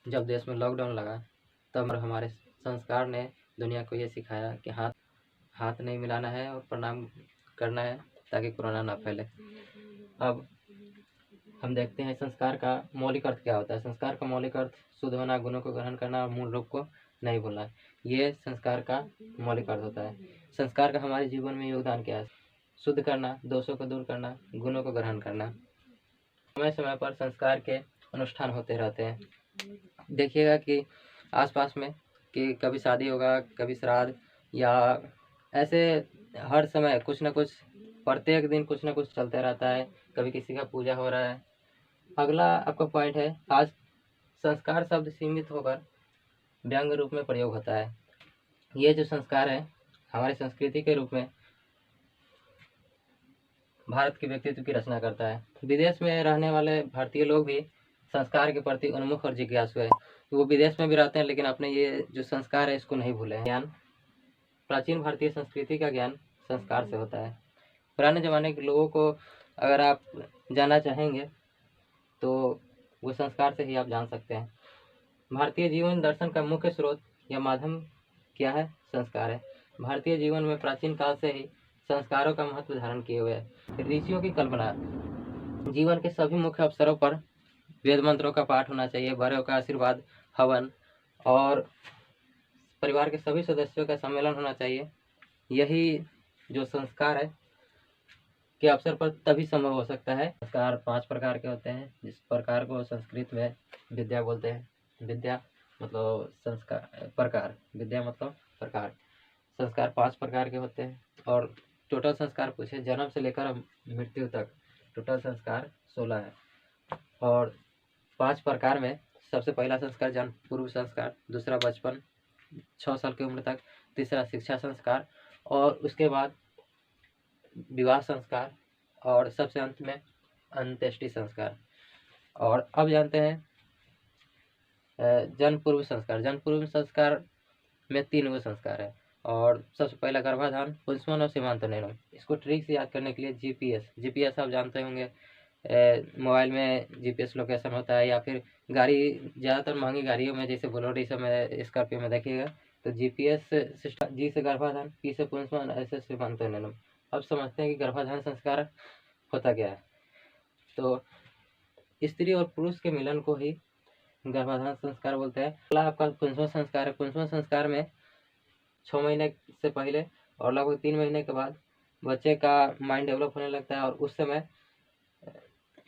जब देश में लॉकडाउन लगा तब हमारे संस्कार ने दुनिया को ये सिखाया कि हाथ हाथ नहीं मिलाना है और प्रणाम करना है ताकि कोरोना ना फैले। अब हम देखते हैं संस्कार का मौलिक अर्थ क्या होता है। संस्कार का मौलिक अर्थ शुद्ध होना, गुणों को ग्रहण करना और मूल रूप को नहीं भूलना, ये संस्कार का मौलिक अर्थ होता है। संस्कार का हमारे जीवन में योगदान क्या है? शुद्ध करना, दोषों को दूर करना, गुणों को ग्रहण करना। समय समय पर संस्कार के अनुष्ठान होते रहते हैं। देखिएगा कि आसपास में कि कभी शादी होगा, कभी श्राद्ध, या ऐसे हर समय कुछ ना कुछ, प्रत्येक दिन कुछ ना कुछ चलते रहता है। कभी किसी का पूजा हो रहा है। अगला आपका पॉइंट है, आज संस्कार शब्द सीमित होकर व्यंग रूप में प्रयोग होता है। ये जो संस्कार है हमारी संस्कृति के रूप में भारत के व्यक्तित्व की रचना करता है। विदेश में रहने वाले भारतीय लोग भी संस्कार के प्रति उन्मुख और जिज्ञासु है। वो विदेश में भी रहते हैं लेकिन अपने ये जो संस्कार है इसको नहीं भूले हैं। ज्ञान, प्राचीन भारतीय संस्कृति का ज्ञान संस्कार से होता है। पुराने ज़माने के लोगों को अगर आप जानना चाहेंगे तो वो संस्कार से ही आप जान सकते हैं। भारतीय जीवन दर्शन का मुख्य स्रोत या माध्यम क्या है? संस्कार है। भारतीय जीवन में प्राचीन काल से ही संस्कारों का महत्व धारण किए हुए है। ऋषियों की कल्पना, जीवन के सभी मुख्य अवसरों पर वेद मंत्रों का पाठ होना चाहिए, बड़ों का आशीर्वाद, हवन और परिवार के सभी सदस्यों का सम्मेलन होना चाहिए। यही जो संस्कार है के अवसर पर तभी संभव हो सकता है। संस्कार 5 प्रकार के होते हैं, जिस प्रकार को संस्कृत में विद्या बोलते हैं। विद्या मतलब संस्कार, प्रकार, विद्या मतलब प्रकार। संस्कार 5 प्रकार के होते हैं और टोटल संस्कार पूछे जन्म से लेकर मृत्यु तक टोटल संस्कार 16 है। और 5 प्रकार में सबसे पहला संस्कार जन्म पूर्व संस्कार, दूसरा बचपन 6 साल की उम्र तक, तीसरा शिक्षा संस्कार, और उसके बाद विवाह संस्कार, और सबसे अंत में अंत्येष्टि संस्कार। और अब जानते हैं जन्म पूर्व संस्कार। जन्म पूर्व संस्कार में 3 गो संस्कार है। और सबसे पहला गर्भाधान, पुंसवन और सीमांतोन्नयनम। इसको ट्रिक से याद करने के लिए जीपीएस आप जानते होंगे, मोबाइल में जीपीएस लोकेशन होता है, या फिर गाड़ी, ज़्यादातर महंगी गाड़ियों में जैसे बोलेरो सब में, स्कॉर्पियो में देखिएगा तो जीपीएस सिस्टम। जी से गर्भाधान, पी से पुंसवन, ऐसे सीमांतोन्नयनम। अब समझते हैं कि गर्भाधान संस्कार होता क्या है। तो स्त्री और पुरुष के मिलन को ही गर्भाधान संस्कार बोलते हैं। अगला आपका पुंसवन संस्कार है। पुंसवन संस्कार में 6 महीने से पहले और लगभग 3 महीने के बाद बच्चे का माइंड डेवलप होने लगता है और उस समय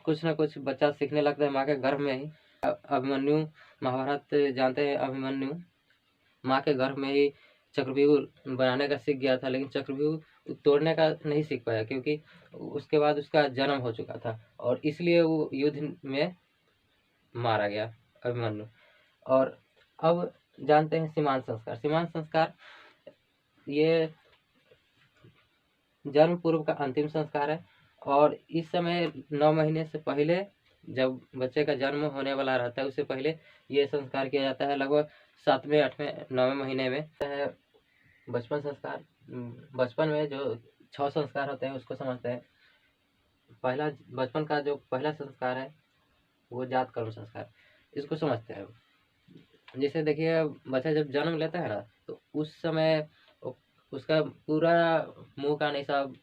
कुछ ना कुछ बच्चा सीखने लगता है माँ के गर्भ में ही। अभिमन्यु, महाभारत जानते हैं, अभिमन्यु माँ के गर्भ में ही चक्रव्यूह बनाने का सीख गया था, लेकिन चक्रव्यूह तोड़ने का नहीं सीख पाया क्योंकि उसके बाद उसका जन्म हो चुका था और इसलिए वो युद्ध में मारा गया अभिमन्यु। और अब जानते हैं सीमांत संस्कार। सीमांत संस्कार ये जन्म पूर्व का अंतिम संस्कार है और इस समय 9 महीने से पहले, जब बच्चे का जन्म होने वाला रहता है उससे पहले ये संस्कार किया जाता है। लगभग 7वें 8वें 9वें महीने में है बचपन संस्कार। बचपन में जो 6 संस्कार होते हैं उसको समझते हैं। पहला बचपन का जो पहला संस्कार है वो जात कर्म संस्कार, इसको समझते हैं। जैसे देखिए बच्चा जब जन्म लेता है ना तो उस समय उसका पूरा मुंह का नहीं सब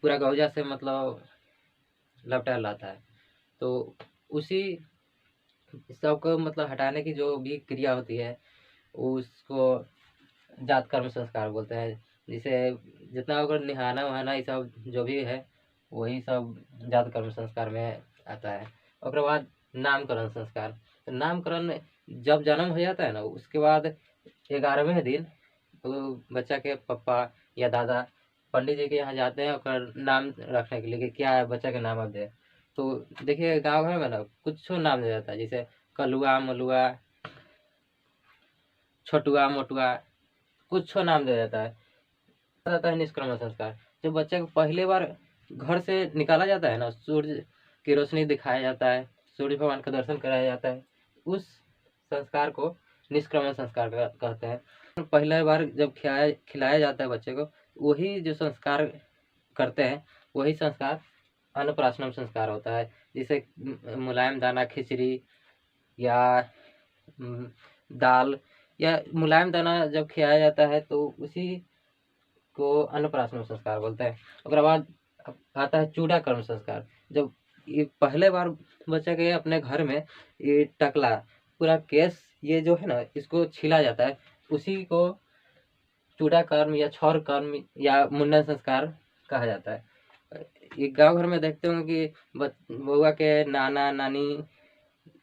पूरा गौजा से मतलब लपटा लाता है, तो उसी सबको मतलब हटाने की जो भी क्रिया होती है उसको जात कर्म संस्कार बोलते हैं। जिसे जितना अगर निहाना वहाना ये सब जो भी है वही सब जात कर्म संस्कार में आता है। उसके बाद नामकरण संस्कार। तो नामकरण जब जन्म हो जाता है ना उसके बाद 11वें दिन तो बच्चा के पापा या दादा पंडित जी के यहाँ जाते हैं और नाम रखने के लिए कि क्या है बच्चा के नाम अब दे। तो देखिए गाँव घर में ना कुछ नाम दे जाता है, जैसे कलुआ, मलुआ, छोटुआ, मोटुआ, कुछ नाम दे जाता है। जाता है निष्क्रमण संस्कार। जब बच्चे को पहली बार घर से निकाला जाता है ना, सूर्य की रोशनी दिखाया जाता है, सूर्य भगवान का दर्शन कराया जाता है, उस संस्कार को निष्क्रमण संस्कार कहते हैं। पहली बार जब खिलाया जाता है बच्चे को, वही जो संस्कार करते हैं वही संस्कार अन्नप्राशनम संस्कार होता है। जैसे मुलायम दाना खिचड़ी, या दाल या मुलायम दाना जब खिलाया जाता है तो उसी को अन्नप्राशन संस्कार बोलते हैं। उसके बाद आता है चूड़ा कर्म संस्कार। जब ये पहले बार बच्चा के अपने घर में ये टकला पूरा केस ये जो है ना इसको छिला जाता है, उसी को चूड़ा कर्म या छौर कर्म या मुंडन संस्कार कहा जाता है। ये गांव घर में देखते होंगे कि बउआ के नाना नानी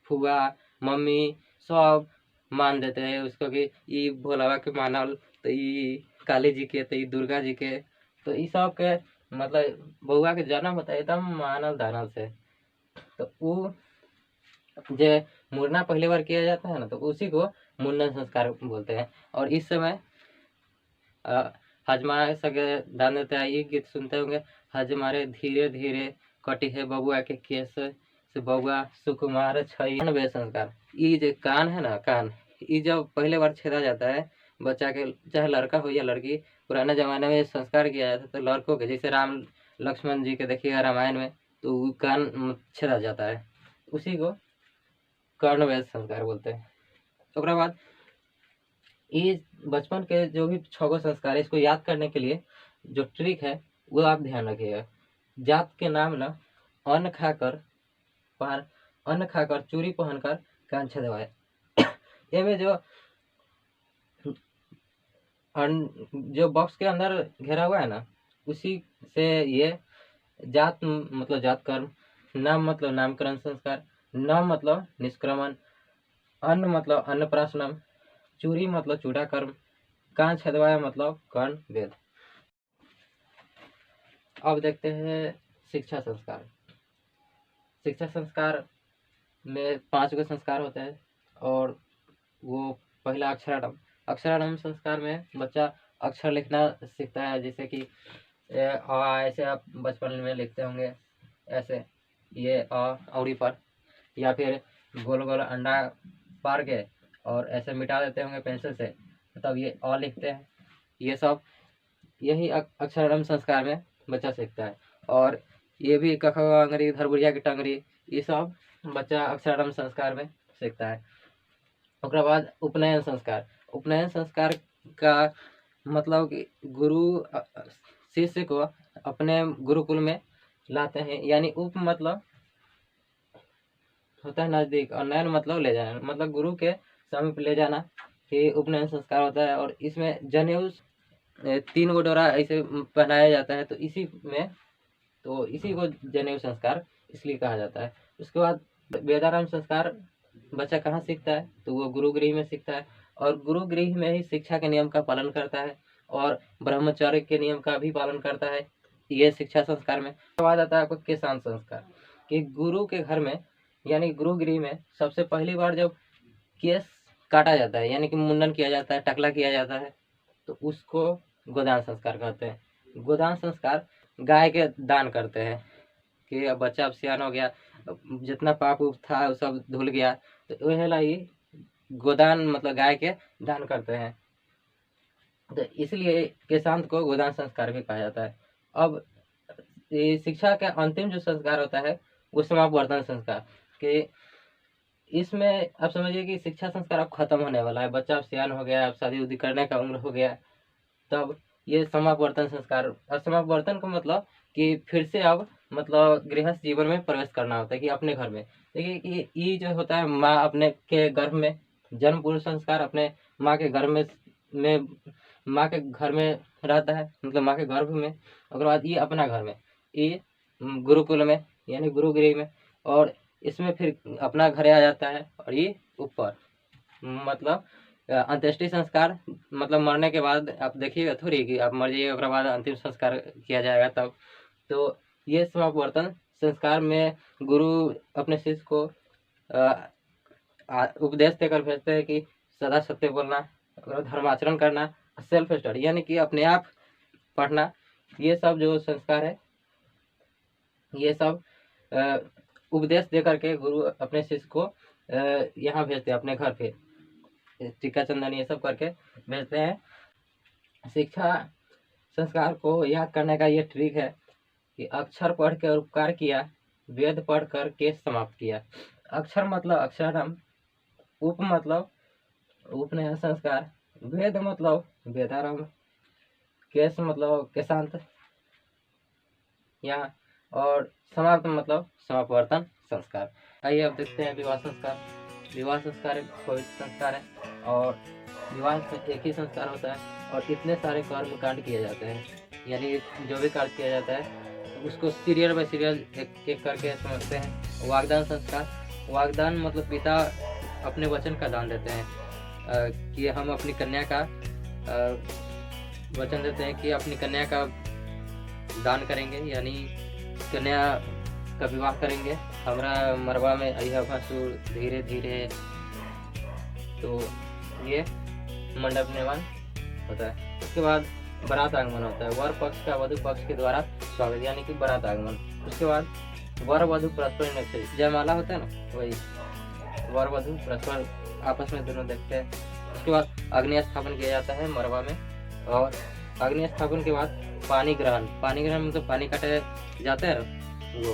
फुआ मम्मी सब मान देते हैं उसको कि ई भोलावा के मानल, तो ई काली जी के, तो ई दुर्गा जी के, तो ई सब के मतलब बउआ के जन्म होता है एकदम मानल दानल से। तो वो जो मुड़ना पहली बार किया जाता है ना, तो उसी को मुंडन संस्कार बोलते हैं। और इस समय हजमा सके दान देते हैं। ये गीत सुनते होंगे, हजमारे धीरे धीरे कटी है बबुआ के केस से बबुआ सुकुमार छन वे संस्कार। ये जो कान है ना, कान ये जब पहले बार छेदा जाता है बच्चा के, चाहे लड़का हो या लड़की, पुराने जमाने में संस्कार किया जाता है तो लड़कों के, जैसे राम लक्ष्मण जी के देखिएगा रामायण में, तो वो कान छेदा जाता है, उसी को कर्णवेद संस्कार बोलते हैं। उसके बाद ये बचपन के जो भी 6 संस्कार है, इसको याद करने के लिए जो ट्रिक है वो आप ध्यान रखिएगा। जात के नाम न अन्न खाकर पार, अन्न खाकर चूड़ी पहनकर कान छेदवाए। ये में जो बॉक्स के अंदर घेरा हुआ है ना, उसी से ये जात मतलब जात कर्म, नाम मतलब नामकरण संस्कार, न मतलब निष्क्रमण, अन्न मतलब अन्नप्राशनम, चूड़ी मतलब चूड़ा कर्म, कान छेदवाया मतलब कर्ण वेद। अब देखते हैं शिक्षा संस्कार। शिक्षा संस्कार में 5 संस्कार होते हैं और वो पहला अक्षरारंभ। अक्षरारंभ संस्कार में बच्चा अक्षर लिखना सीखता है, जैसे कि ऐसे आप बचपन में लिखते होंगे ऐसे, ये औड़ी पर, या फिर गोल गोल अंडा पार के और ऐसे मिटा देते होंगे पेंसिल से, तब ये लिखते हैं। ये सब यही अक्षरारंभ संस्कार में बच्चा सीखता है। और ये भी क ख ग अंगरी धरबुढ़िया की टंगरी, ये सब बच्चा अक्षरारंभ संस्कार में सीखता है। उसके बाद उपनयन संस्कार। उपनयन संस्कार का मतलब कि गुरु शिष्य को अपने गुरुकुल में लाते हैं, यानी उप मतलब होता है नजदीक, और नयन मतलब ले जाना, मतलब गुरु के समीप ले जाना, ये उपनयन संस्कार होता है। और इसमें जनेऊ 3 गो डोरा ऐसे पहनाया जाता है, तो इसी में, तो इसी को जनेऊ संस्कार इसलिए कहा जाता है। उसके बाद वेदारंभ संस्कार बच्चा कहाँ सीखता है, तो वो गुरुगृह में सीखता है, और गुरुगृह में ही शिक्षा के नियम का पालन करता है और ब्रह्मचर्य के नियम का भी पालन करता है, ये शिक्षा संस्कार में। उसके बाद आता है आपको केशांत संस्कार, कि गुरु के घर में यानी गुरुगृह में सबसे पहली बार जब केस काटा जाता है, यानी कि मुंडन किया जाता है, टकला किया जाता है, तो उसको गोदान संस्कार कहते हैं। गोदान संस्कार गाय के दान करते हैं कि अब बच्चा अब सियान हो गया, जितना पाप उप था वो सब धुल गया, तो वह लाई गोदान मतलब गाय के दान करते हैं, तो इसलिए केशांत को गोदान संस्कार भी कहा जाता है। अब ये शिक्षा का अंतिम जो संस्कार होता है वो समापवर्तन संस्कार, कि इसमें आप समझिए कि शिक्षा संस्कार अब खत्म होने वाला है, बच्चा अब सियान हो गया, अब शादी उदी करने का उम्र हो गया, तब ये समापवर्तन संस्कार। और समापवर्तन का मतलब कि फिर से अब मतलब गृहस्थ जीवन में प्रवेश करना होता है, कि अपने घर में। देखिए कि ये जो होता है माँ अपने के गर्भ में, जन्म पूर्व संस्कार अपने माँ के गर्भ में माँ के घर में रहता है, मतलब माँ के गर्भ में। उसके बाद ये अपना घर में, ये गुरुकुल में यानी गुरुगृह में, और इसमें फिर अपना घर आ जाता है। और ये ऊपर मतलब अंत्येष्टि संस्कार, मतलब मरने के बाद आप देखिएगा थोड़ी कि आप मर जाइए उसके बाद अंतिम संस्कार किया जाएगा तब। तो ये समापवर्तन संस्कार में गुरु अपने शिष्य को उपदेश देकर भेजते हैं कि सदा सत्य बोलना, धर्माचरण करना, सेल्फ स्टडी यानी कि अपने आप पढ़ना, ये सब जो संस्कार है ये सब उपदेश दे करके गुरु अपने शिष्य को यहाँ भेजते हैं अपने घर पे, टीका चंदन ये सब करके भेजते हैं। शिक्षा संस्कार को याद करने का ये ट्रिक है कि अक्षर पढ़ कर उपकार किया, वेद पढ़ कर केस समाप्त किया। अक्षर मतलब अक्षरारंभ, उप मतलब उपनयन संस्कार, वेद मतलब वेदारंभ, केश मतलब केशांत यहाँ, और समाप्त मतलब समापवर्तन संस्कार। आइए अब देखते हैं विवाह संस्कार। विवाह संस्कार एक पवित्र संस्कार है और विवाह में एक ही संस्कार होता है और इतने सारे कर्म कांड किए जाते हैं, यानी जो भी कार्य किया जाता है उसको सीरियल बाय सीरियल एक एक करके समझते हैं। वागदान संस्कार, वागदान मतलब पिता अपने वचन का दान देते हैं कि हम अपनी कन्या का वचन देते हैं कि अपनी कन्या का दान करेंगे, यानी कन्या का विवाह करेंगे, हमरा मरवा में अहिया भसुर धीरे धीरे। तो ये मंडप निर्माण होता है। उसके बाद बारात आगमन होता है, वर पक्ष का वधु पक्ष के द्वारा स्वागत, यानी कि बारात आगमन। उसके बाद वर वधु परस्पर निश्चय, जयमाला होता है ना, वही वर वधु परस्पर आपस में दोनों देखते हैं। उसके बाद अग्नि स्थापन किया जाता है मरवा में, और अग्नि स्थापन के बाद पानी ग्रहण, पानी ग्रहण मतलब पानी काटे जाता है वो।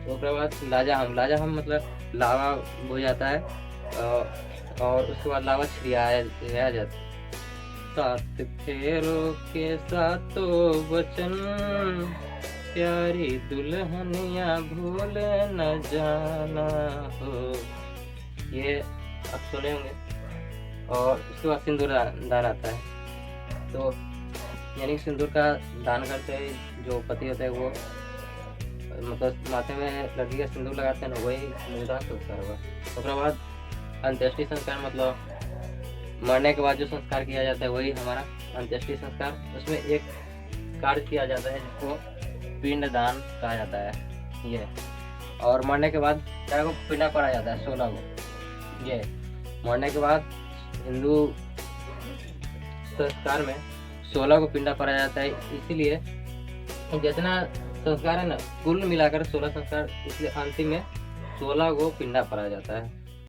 उसके बाद लाजाहम मतलब लावा हो जाता है और उसके बाद लावा छिड़ाया जाता है। सात फेरों के सातों वचन, प्यारी दुल्हनिया भूल न जाना हो, ये आप सुने होंगे। और उसके बाद सिंदूर दान आता है। तो यानी सिंदूर का दान करते हैं जो पति होता है वो, मतलब माथे में लड़की का सिंदूर लगाते हैं ना, वही सिंदूरदान संस्कार हुआ। उसके बाद अंत्येष्टि संस्कार मतलब मरने के बाद जो संस्कार किया जाता है वही हमारा अंत्येष्टि संस्कार। उसमें एक कार्य किया जाता है जिसको पिंड दान कहा जाता है ये। और मरने के बाद क्या को पिंडा पड़ा जाता है 16 को। ये मरने के बाद हिंदू संस्कार में 16 को पिंडा पड़ा जाता है, इसीलिए जितना संस्कार है ना कुल मिलाकर 16 संस्कार, इसलिए अंतिम में 16 को पिंडा पड़ा जाता है।